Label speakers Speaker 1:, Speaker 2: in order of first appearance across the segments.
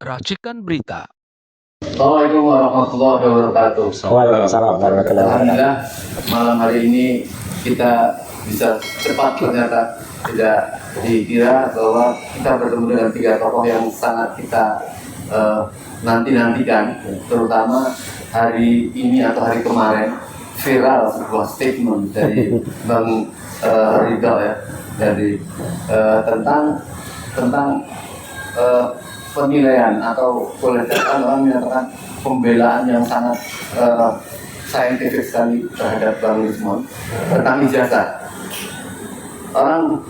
Speaker 1: Racikan Berita.
Speaker 2: Assalamualaikum warahmatullahi wabarakatuh.
Speaker 3: Waalaikumsalam warahmatullahi wabarakatuh.
Speaker 2: Alhamdulillah malam hari ini kita bisa cepat, ternyata tidak dikira bahwa kita bertemu dengan tiga tokoh yang sangat kita nanti-nantikan, terutama hari ini atau hari kemarin viral sebuah statement dari Bang Ridho ya, dari tentang penilaian atau boleh dikatakan orang menyatakan pembelaan yang sangat saintifik sekali terhadap Bang Lismon tentang ijazah. Orang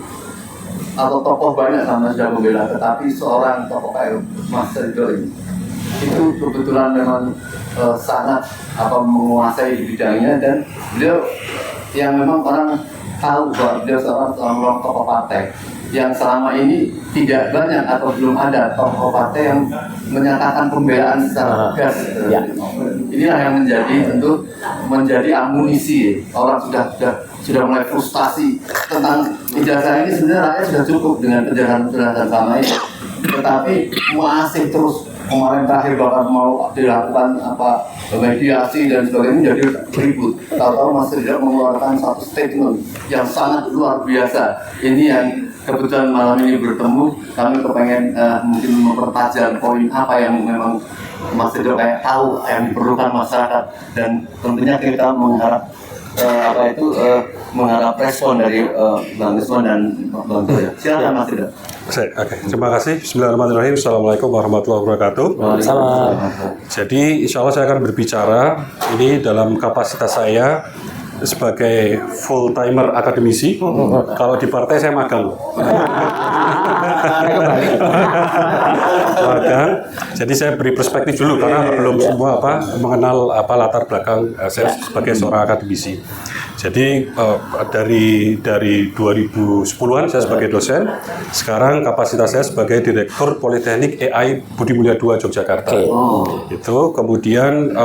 Speaker 2: atau tokoh banyak sama sudah membela, tetapi seorang tokoh kayak Mas Ridho ini itu kebetulan memang sangat menguasai bidangnya, dan beliau yang memang orang tahu bahwa beliau seorang tokoh partai yang selama ini tidak banyak atau belum ada tokoh partai yang menyatakan pembelaan secara tegas.
Speaker 3: Ya.
Speaker 2: Inilah yang menjadi amunisi. Orang sudah mulai frustasi tentang ijazah ini. Sebenarnya rakyat sudah cukup dengan penjelasan selama ini, tetapi masih terus. Kemarin terakhir bahkan mau dilakukan mediasi dan sebagainya, jadi ribut. Tahu-tahu Mas Ridho mengeluarkan satu statement yang sangat luar biasa. Ini yang kebetulan malam ini bertemu, kami kepengen mungkin mempertajam poin apa yang memang Mas Ridho kayak tahu yang diperlukan masyarakat, dan tentunya kita mengharap mengharap respon dari Bang Lismon dan Bang Ridho. Silakan Mas Ridho.
Speaker 4: Oke, terima kasih. Bismillahirrahmanirrahim. Assalamualaikum warahmatullahi wabarakatuh. Jadi insya Allah saya akan berbicara ini dalam kapasitas saya sebagai full timer akademisi. Kalau di partai saya magang. Magang. Jadi saya beri perspektif dulu karena belum semua mengenal latar belakang saya sebagai seorang akademisi. Jadi dari 2010-an saya sebagai dosen, sekarang kapasitas saya sebagai Direktur Politeknik AI Budi Mulia II Yogyakarta. Itu kemudian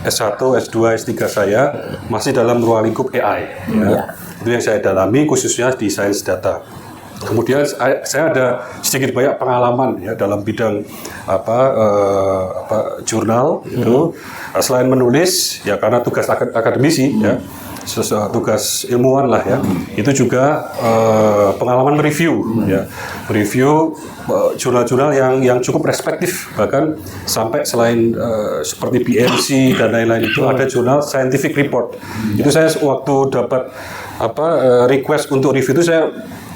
Speaker 4: S1, S2, S3 saya masih dalam ruang lingkup AI. Ya. Itu yang saya dalami khususnya di sains data. Kemudian saya ada sedikit banyak pengalaman ya dalam bidang jurnal itu. Selain menulis ya karena tugas akademisi ya, tugas ilmuwan lah ya. Itu juga pengalaman mereview ya. Mereview jurnal-jurnal yang cukup respektif, bahkan sampai selain seperti BMC dan lain-lain itu ada jurnal scientific report. Itu saya waktu dapat request untuk review itu saya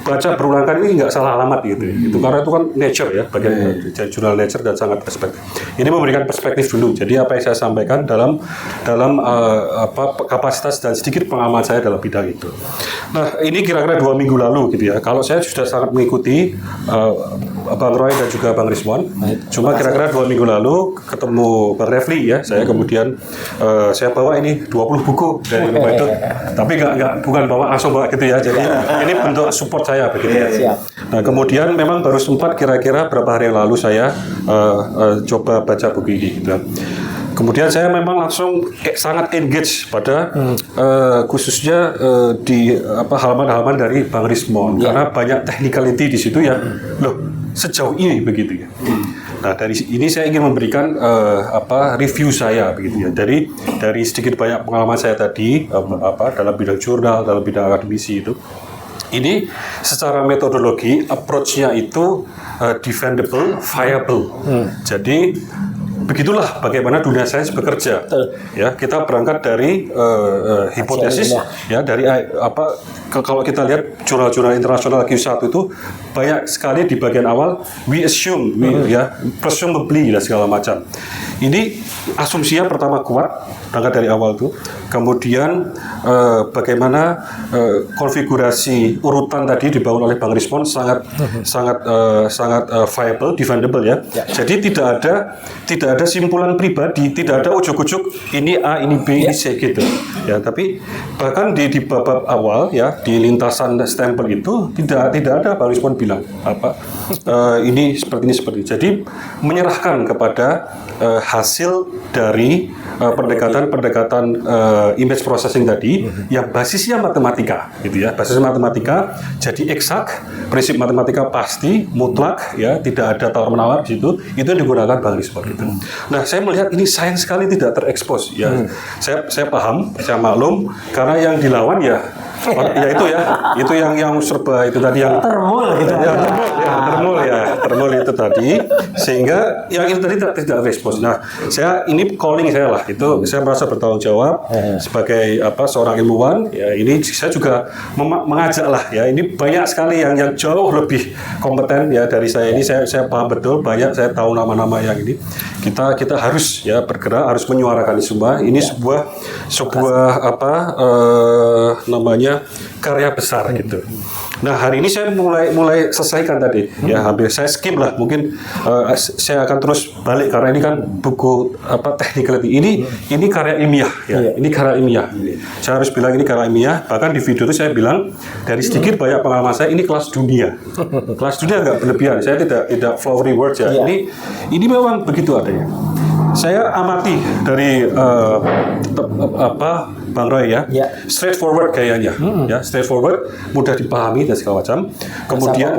Speaker 4: baca berulang kali, ini nggak salah alamat gitu. Itu karena itu kan Nature ya, bagian jurnal Nature dan sangat perspektif. Ini memberikan perspektif dulu. Jadi apa yang saya sampaikan dalam kapasitas dan sedikit pengalaman saya dalam bidang itu. Nah, ini kira-kira 2 minggu lalu gitu ya. Kalau saya sudah sangat mengikuti Bang Roy dan juga Bang Lismon. Cuma kira-kira 2 minggu lalu ketemu Bang Refli ya. Saya kemudian saya bawa ini 20 buku dari rumah itu. Tapi bukan bawa langsung bawa gitu ya. Jadi ini bentuk support saya begitu ya. Nah, kemudian memang baru sempat kira-kira berapa hari yang lalu saya coba baca buku ini gitu. Kemudian saya memang langsung sangat engage pada khususnya di halaman-halaman dari Bang Lismon karena banyak technicality di situ ya. Loh, sejauh ini begitu ya. Nah, dari ini saya ingin memberikan review saya begitu ya. Dari sedikit banyak pengalaman saya tadi dalam bidang jurnal, dalam bidang akademisi itu. Ini secara metodologi approach-nya itu defendable, viable. Jadi begitulah bagaimana dunia sains bekerja. Ya, kita berangkat dari hipotesis ya, dari kalau kita lihat jurnal-jurnal internasional Q1 itu banyak sekali di bagian awal we assume, presumably dan segala macam. Ini asumsinya pertama kuat berangkat dari awal itu. Kemudian bagaimana konfigurasi urutan tadi dibangun oleh Bang Lismon sangat viable, defendable ya. Jadi tidak ada simpulan pribadi, tidak ada ujuk-ujuk ini A, ini B, ini C gitu. Ya, tapi bahkan di bab awal ya di lintasan stempel itu tidak ada Bang Lismon bilang ini seperti ini. Jadi menyerahkan kepada hasil dari pendekatan menggunakan pendekatan image processing tadi yang basisnya matematika, gitu ya. Basis matematika, jadi eksak, prinsip matematika pasti, mutlak, ya, tidak ada tawar menawar di situ. Itu yang digunakan Bang Rismon gitu. Nah, saya melihat ini sayang sekali tidak terekspos, ya. Saya paham, saya maklum, karena yang dilawan ya itu yang serba itu tadi yang
Speaker 1: termul gitu.
Speaker 4: Termul itu tadi, sehingga yang itu tadi tidak respons. Nah, ini calling saya lah, itu saya merasa bertanggung jawab sebagai seorang ilmuwan. Ya, ini saya juga mengajak lah, ya, ini banyak sekali yang jauh lebih kompeten ya dari saya ini. Saya paham betul, banyak saya tahu nama-nama yang ini. Kita harus ya bergerak, harus menyuarakan semua. Ini sebuah namanya karya besar gitu. Nah, hari ini saya mulai selesaikan tadi, ya, hampir saya skip lah. Mungkin saya akan terus balik karena ini kan buku technicality. Ini karya ilmiah, ya. Ini karya ilmiah. Saya harus bilang ini karya ilmiah. Bahkan di video itu saya bilang dari sedikit banyak pengalaman saya ini kelas dunia. Kelas dunia nggak berlebihan. Saya tidak flowery words ya. Ini memang begitu adanya. Saya amati dari Bang Roy ya, straightforward gayanya, ya, straightforward, mudah dipahami dan segala macam. Kemudian,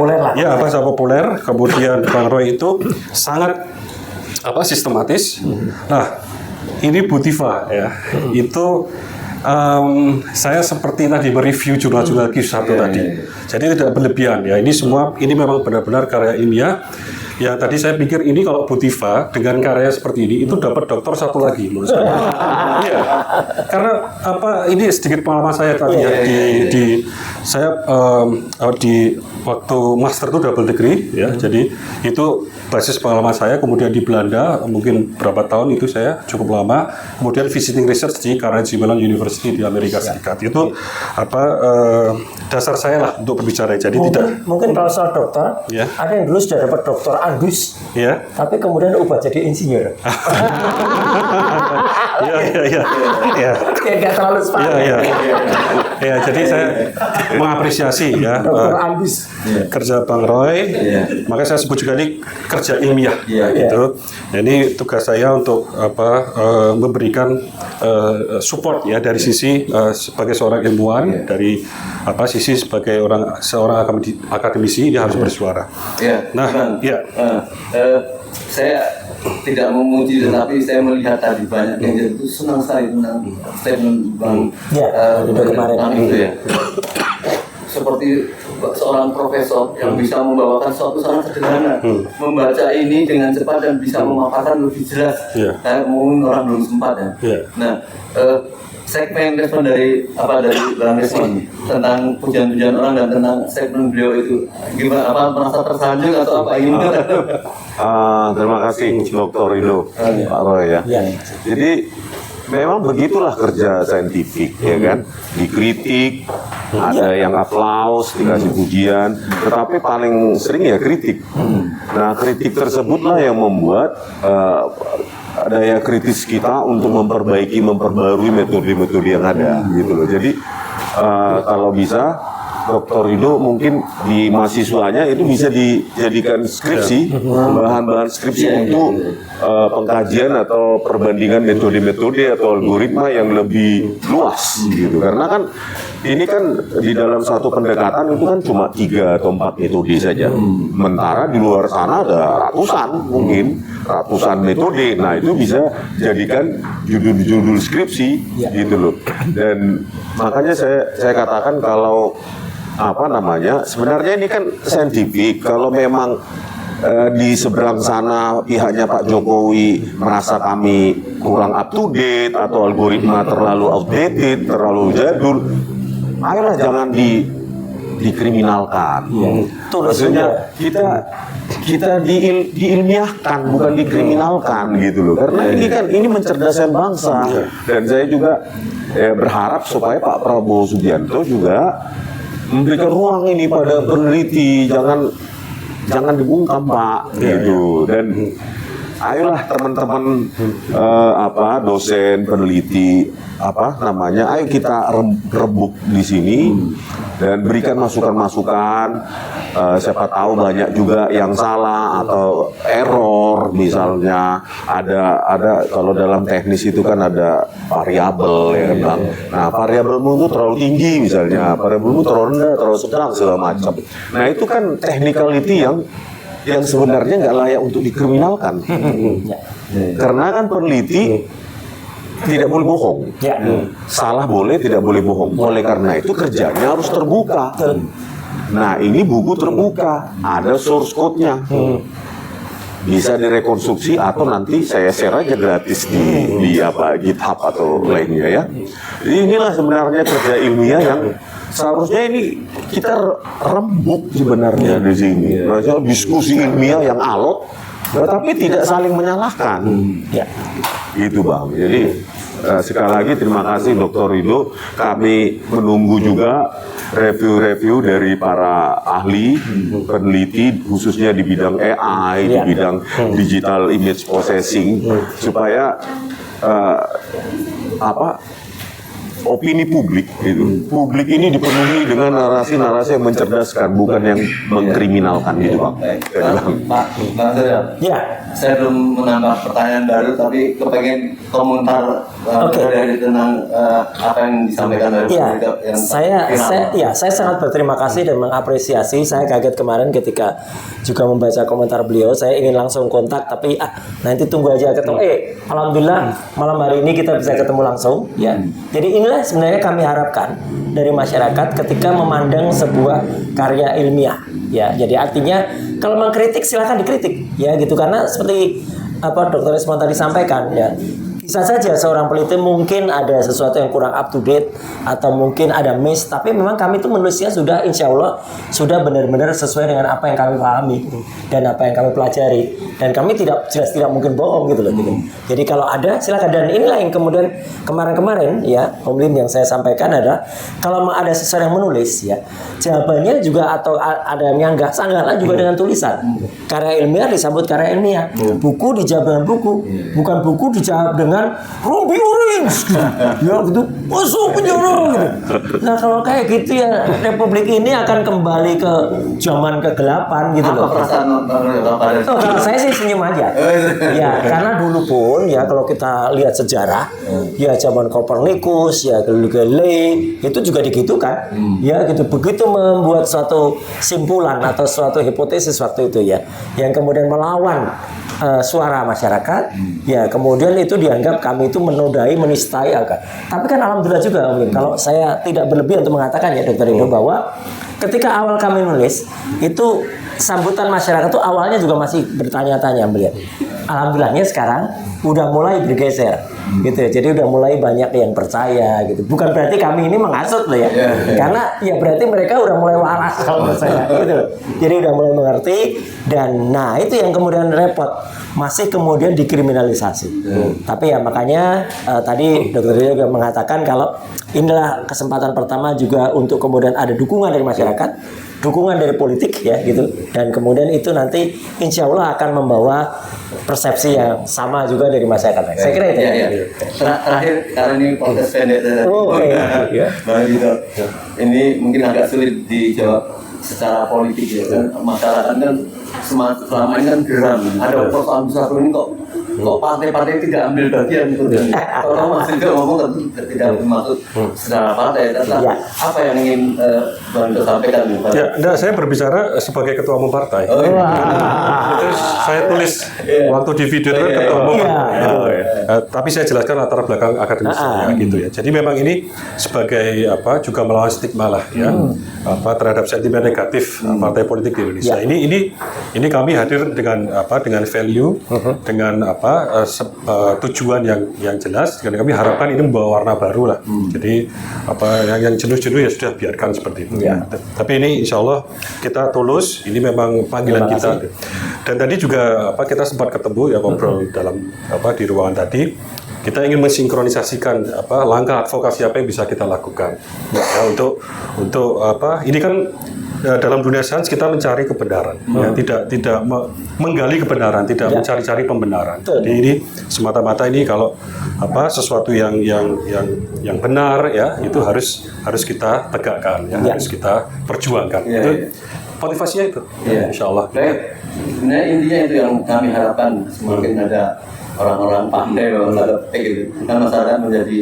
Speaker 4: bahasa populer. Kemudian Bang Roy itu sangat sistematis. Nah, ini Bu Tifa ya, itu saya seperti tadi mereview jurnal-jurnal Q1 tadi. Jadi tidak berlebihan ya. Ini memang benar-benar karya ilmiah. Ya, tadi saya pikir ini kalau Bu Tifa dengan karya seperti ini itu dapat doktor satu lagi menurut saya. Iya. Karena ini sedikit pengalaman saya tadi ya saya di waktu master itu double degree ya. Jadi itu basis pengalaman saya, kemudian di Belanda mungkin berapa tahun itu saya cukup lama, kemudian visiting research di Carnegie Mellon University di Amerika Serikat. Itu dasar saya lah untuk berbicara. Jadi
Speaker 1: mungkin kalau soal dokter, ada yang dulu sudah dapat doktor Andus, tapi kemudian ubah jadi insinyur.
Speaker 4: Iya.
Speaker 1: Tidak terlalu sepakat.
Speaker 4: Iya, jadi saya mengapresiasi ya kerja Bang Roy. Makanya saya sebut juga ini kerja ilmiah gitu. Nah, ini tugas saya untuk memberikan support ya dari sisi sebagai seorang ilmuwan, dari sisi sebagai seorang akademisi dia harus bersuara. Nah,
Speaker 2: saya tidak memuji, tetapi saya melihat tadi banyak yang itu senang sekali tentang statement Bang itu ya. Seperti seorang profesor yang bisa membawakan suatu sangat sederhana, membaca ini dengan cepat dan bisa memaparkan lebih jelas. Mungkin orang belum sempat ya. Nah, segmen respon dari Bang Rismon tentang pujian-pujian orang dan tentang segmen beliau itu gimana, merasa tersanjung atau apa ini?
Speaker 3: Terima kasih Dr. Rido, Pak Roy ya. Jadi memang begitulah kerja saintifik ya kan, dikritik, ada yang aplaus, dikasih pujian, tetapi paling sering ya kritik. Nah, kritik tersebutlah yang membuat daya kritis kita untuk memperbarui metode-metode yang ada gitu loh. Jadi kalau bisa Dr. Rido mungkin di mahasiswanya itu bisa dijadikan skripsi, bahan-bahan skripsi untuk pengkajian atau perbandingan metode-metode atau algoritma yang lebih luas gitu. Karena kan ini kan di dalam satu pendekatan itu kan cuma 3 atau 4 metode saja. Sementara di luar sana ada ratusan metode. Nah, itu bisa jadikan judul-judul skripsi gitu loh. Dan makanya saya katakan kalau sebenarnya ini kan saintifik. Kalau memang di seberang sana pihaknya Pak Jokowi merasa kami kurang up to date atau algoritma terlalu outdated, terlalu jadul, ayolah jangan dikriminalkan. Maksudnya kita diilmiahkan, bukan dikriminalkan gitu loh. Karena ini mencerdaskan bangsa. Dan saya juga berharap supaya Pak Prabowo Subianto juga memberikan ruang ini pada peneliti, jangan dibungkam Pak gitu. Dan ayolah teman-teman dosen, peneliti, ayo kita rebuk di sini dan berikan masukan-masukan. Siapa tahu banyak juga yang salah atau error, misalnya ada kalau dalam teknis itu kan ada variabel ya kan Bang. Nah, variabelmu itu terlalu tinggi misalnya, variabelmu terlalu rendah, terlalu sedang segala macam. Nah, itu kan technicality yang sebenarnya nggak layak untuk dikriminalkan. Karena kan peneliti tidak boleh bohong. Salah boleh, tidak boleh bohong. Oleh karena itu kerjanya harus terbuka. Nah, ini buku terbuka, ada source code-nya. Bisa direkonstruksi atau nanti saya share aja gratis di GitHub atau lainnya ya. Jadi inilah sebenarnya kerja ilmiah yang seharusnya ini kita rembuk sebenarnya di sini. Maksudnya diskusi ilmiah yang alot, tetapi tidak saling menyalahkan. Gitu Bang. Jadi sekali lagi terima kasih Dr. Rido. Kami menunggu juga review-review dari para ahli, peneliti khususnya di bidang AI, di bidang digital image processing, supaya opini publik ini dipenuhi dengan narasi-narasi yang mencerdaskan, bukan yang mengkriminalkan gitu Bang.
Speaker 2: Pak Surya, saya belum menambah pertanyaan baru, tapi kepengen komentar dari tentang apa yang disampaikan dari
Speaker 1: saya sangat berterima kasih dan mengapresiasi. Saya kaget kemarin ketika juga membaca komentar beliau. Saya ingin langsung kontak, tapi nanti tunggu aja ketemu. Alhamdulillah malam hari ini kita bisa ketemu langsung. Jadi inilah sebenarnya kami harapkan dari masyarakat ketika memandang sebuah karya ilmiah. Jadi artinya kalau mengkritik silakan dikritik, gitu, karena seperti Dr. Resmond tadi sampaikan, bisa saja seorang peneliti mungkin ada sesuatu yang kurang up to date atau mungkin ada miss, tapi memang kami itu menulisnya sudah insya Allah sudah benar-benar sesuai dengan apa yang kami pahami dan apa yang kami pelajari, dan kami jelas tidak mungkin bohong gitu loh. Jadi kalau ada silakan, dan inilah yang kemudian kemarin Om Lim yang saya sampaikan adalah kalau ada seseorang yang menulis jawabannya juga atau ada yang nggak sanggalah juga dengan tulisan. Karya ilmiah disambut karya ilmiah, buku dijawab dengan buku, bukan buku dijawab dengan Ruby Orange gitu, masuk penjara gitu. Nah kalau kayak gitu Republik ini akan kembali ke zaman kegelapan gitu loh. Kalau saya sih senyum aja. Karena dulu pun kalau kita lihat sejarah zaman Copernicus Galilei itu juga digitukan. Gitu, begitu membuat suatu simpulan atau suatu hipotesis waktu itu yang kemudian melawan suara masyarakat, kemudian itu dianggap kami itu menodai, menistai agama. Tapi kan alhamdulillah juga mungkin kalau saya tidak berlebihan untuk mengatakan Dr. Rido bahwa ketika awal kami nulis itu sambutan masyarakat itu awalnya juga masih bertanya-tanya melihat. Alhamdulillahnya sekarang udah mulai bergeser gitu jadi udah mulai banyak yang percaya gitu. Bukan berarti kami ini menghasut loh karena berarti mereka udah mulai waras kalau menurut saya gitu. Jadi udah mulai mengerti, dan itu yang kemudian repot, masih kemudian dikriminalisasi. Tapi makanya tadi Dr. Rio juga mengatakan kalau inilah kesempatan pertama juga untuk kemudian ada dukungan dari masyarakat, dukungan dari politik gitu, dan kemudian itu nanti insya Allah akan membawa persepsi yang sama juga dari masyarakat. Saya kira itu.
Speaker 2: Terakhir karena ini proses pendek. Ini mungkin agak sulit dijawab secara politik masyarakat kan selama ini kan geram. Ada persoalan besar ini kok partai-partai tidak ambil bagian itu. Kalau Mas juga ngomong tidak bermaksud secara partai, apa yang ingin Bang sampaikan?
Speaker 4: Saya berbicara sebagai ketua umum partai. Itu saya tulis waktu di video itu ketua umum. Tapi saya jelaskan latar belakang akademis gitu Jadi memang ini sebagai juga melawan stigma lah terhadap sentimen negatif partai politik di Indonesia. Ini kami hadir dengan value, dengan tujuan yang jelas, dan kami harapkan ini membawa warna baru lah. Jadi yang jenuh-jenuh sudah biarkan seperti itu. Tapi ini insya Allah kita tulus, ini memang panggilan kita. Dan tadi juga kita sempat ketemu ngobrol dalam di ruangan tadi. Kita ingin mensinkronisasikan langkah advokasi apa yang bisa kita lakukan untuk ini kan dalam dunia sains kita mencari kebenaran, ya, tidak menggali kebenaran, tidak mencari-cari pembenaran.
Speaker 1: Betul.
Speaker 4: Jadi ini semata-mata ini kalau apa sesuatu yang benar ya itu harus kita tegakkan, ya, harus kita perjuangkan.
Speaker 2: Ya,
Speaker 4: Itu
Speaker 2: ya.
Speaker 4: motivasinya itu,
Speaker 2: Iya.
Speaker 4: Insya Allah.
Speaker 2: Baik, sebenarnya intinya itu yang kami harapkan, semakin ada orang-orang pandai dalam tanda petik gitu, dan masyarakat menjadi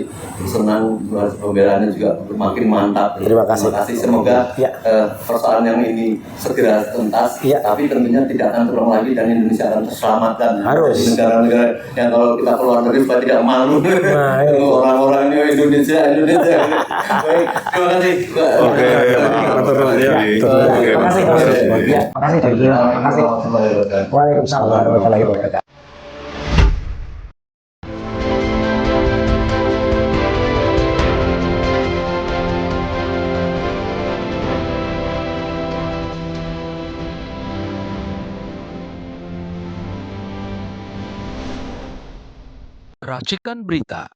Speaker 2: senang, pembelaannya juga makin mantap.
Speaker 1: Terima kasih.
Speaker 2: Semoga
Speaker 1: Ya.
Speaker 2: persoalan yang ini segera tuntas,
Speaker 1: Ya.
Speaker 2: tapi tentunya tidak akan terulang lagi dan Indonesia akan terselamatkan.
Speaker 1: Harus.
Speaker 2: Di negara-negara yang kalau kita keluar negeri supaya tidak malu.
Speaker 1: Nah, itu.
Speaker 2: Orang-orang ini Indonesia. Baik, terima kasih.
Speaker 3: Oke,
Speaker 1: Terima kasih. Ya, makasih. Terima kasih. Waalaikumsalam warahmatullahi wabarakatuh.
Speaker 5: Racikan Berita